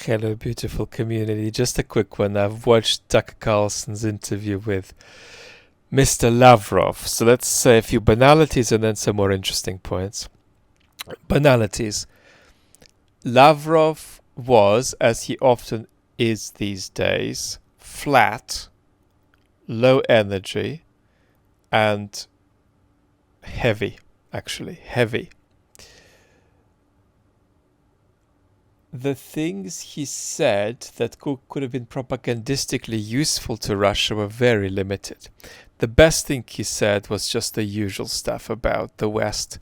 Hello, beautiful community. Just a quick one. I've watched Tucker Carlson's interview with Mr. Lavrov. So let's say a few banalities and then some more interesting points. Banalities. Lavrov was, as he often is these days, flat, low energy, and heavy, actually, heavy. The things he said that could have been propagandistically useful to Russia were very limited. The best thing he said was just the usual stuff about the West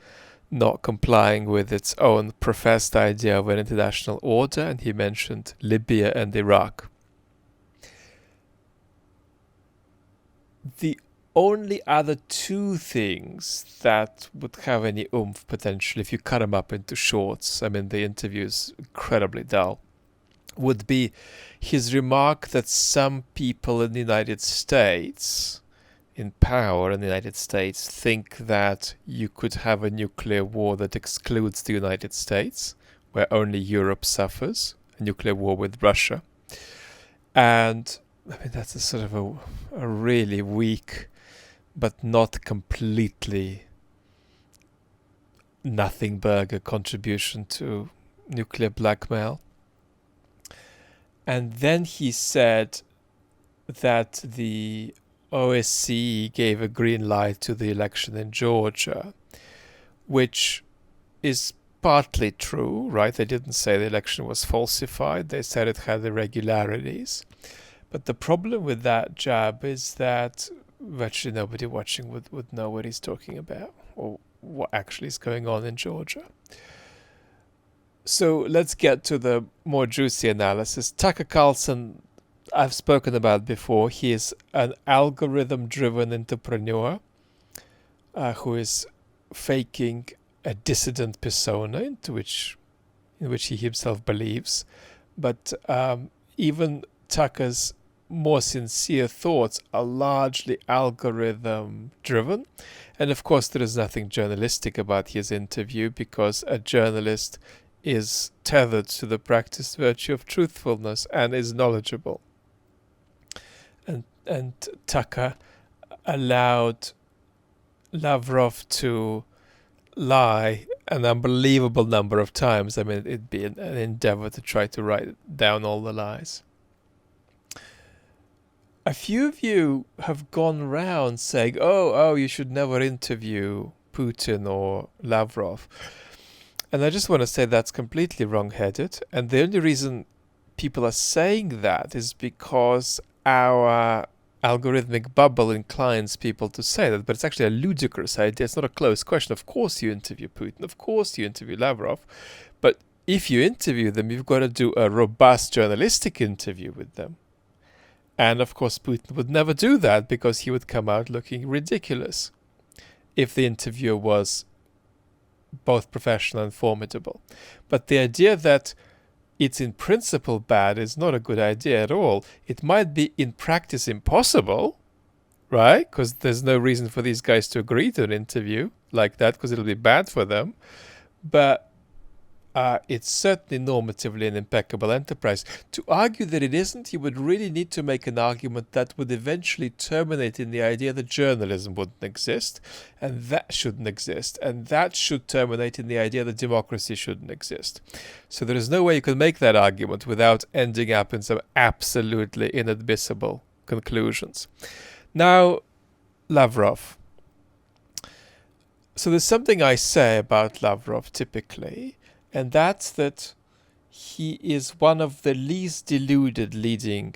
not complying with its own professed idea of an international order, and he mentioned Libya and Iraq. The only other two things that would have any oomph potentially, if you cut them up into shorts, I mean the interview is incredibly dull, would be his remark that some people in the United States, in power in the United States, think that you could have a nuclear war that excludes the United States, where only Europe suffers, a nuclear war with Russia. And I mean, that's a sort of a really weak but not completely nothing burger contribution to nuclear blackmail. And then he said that the OSCE gave a green light to the election in Georgia, which is partly true, right? They didn't say the election was falsified. They said it had irregularities. But the problem with that jab is that virtually nobody watching would know what he's talking about or what actually is going on in Georgia. So let's get to the more juicy analysis. Tucker Carlson, I've spoken about before. He is an algorithm-driven entrepreneur who is faking a dissident persona in which he himself believes. But even Tucker's more sincere thoughts are largely algorithm driven, and of course there is nothing journalistic about his interview because a journalist is tethered to the practiced virtue of truthfulness and is knowledgeable, and Tucker allowed Lavrov to lie an unbelievable number of times. I mean, it'd be an endeavor to try to write down all the lies. A few of you have gone around saying, oh, you should never interview Putin or Lavrov. And I just want to say that's completely wrong-headed. And the only reason people are saying that is because our algorithmic bubble inclines people to say that. But it's actually a ludicrous idea. It's not a close question. Of course you interview Putin. Of course you interview Lavrov. But if you interview them, you've got to do a robust journalistic interview with them. And of course, Putin would never do that because he would come out looking ridiculous if the interviewer was both professional and formidable. But the idea that it's in principle bad is not a good idea at all. It might be in practice impossible, right? Because there's no reason for these guys to agree to an interview like that because it'll be bad for them. But it's certainly normatively an impeccable enterprise. To argue that it isn't, you would really need to make an argument that would eventually terminate in the idea that journalism wouldn't exist, and that shouldn't exist, and that should terminate in the idea that democracy shouldn't exist. So there is no way you can make that argument without ending up in some absolutely inadmissible conclusions. Now, Lavrov. So there's something I say about Lavrov typically, and that's that he is one of the least deluded leading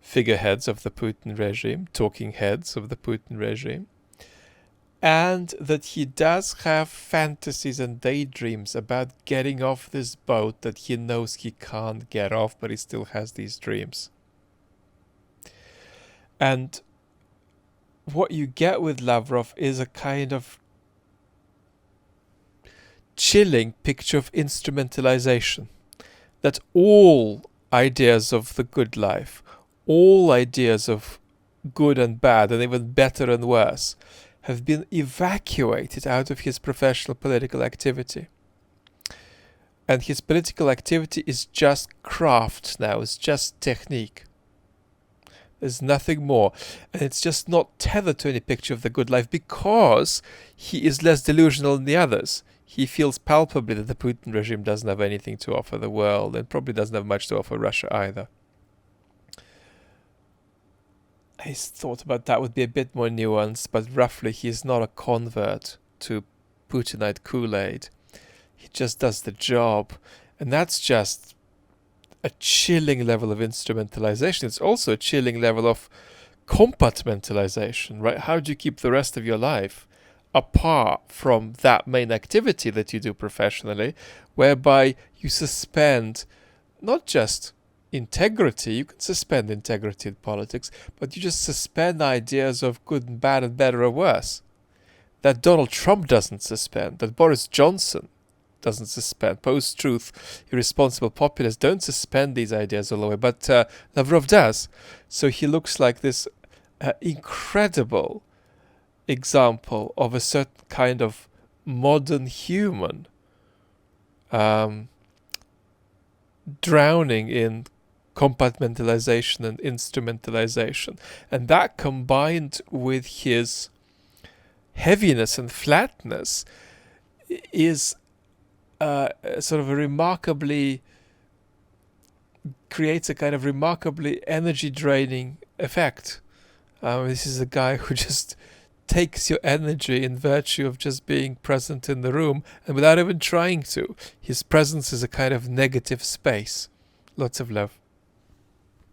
figureheads of the Putin regime, talking heads of the Putin regime, and that he does have fantasies and daydreams about getting off this boat that he knows he can't get off, but he still has these dreams. And what you get with Lavrov is a kind of chilling picture of instrumentalization, that all ideas of the good life, all ideas of good and bad, and even better and worse, have been evacuated out of his professional political activity. and his political activity is just craft now. It's just technique. There's nothing more. And it's just not tethered to any picture of the good life because he is less delusional than the others. He feels palpably that the Putin regime doesn't have anything to offer the world and probably doesn't have much to offer Russia either. His thought about that would be a bit more nuanced, but roughly he is not a convert to Putinite Kool-Aid. He just does the job. And that's just a chilling level of instrumentalization. It's also a chilling level of compartmentalization, right? How do you keep the rest of your life apart from that main activity that you do professionally, whereby you suspend not just integrity, you can suspend integrity in politics, but you just suspend ideas of good and bad and better or worse. That Donald Trump doesn't suspend, that Boris Johnson doesn't suspend. Post-truth, irresponsible populists don't suspend these ideas all the way, but Lavrov does. So he looks like this incredible example of a certain kind of modern human drowning in compartmentalization and instrumentalization. And that combined with his heaviness and flatness is sort of a remarkably, creates a kind of remarkably energy draining effect. This is a guy who just takes your energy in virtue of just being present in the room and without even trying to. His presence is a kind of negative space. Lots of love.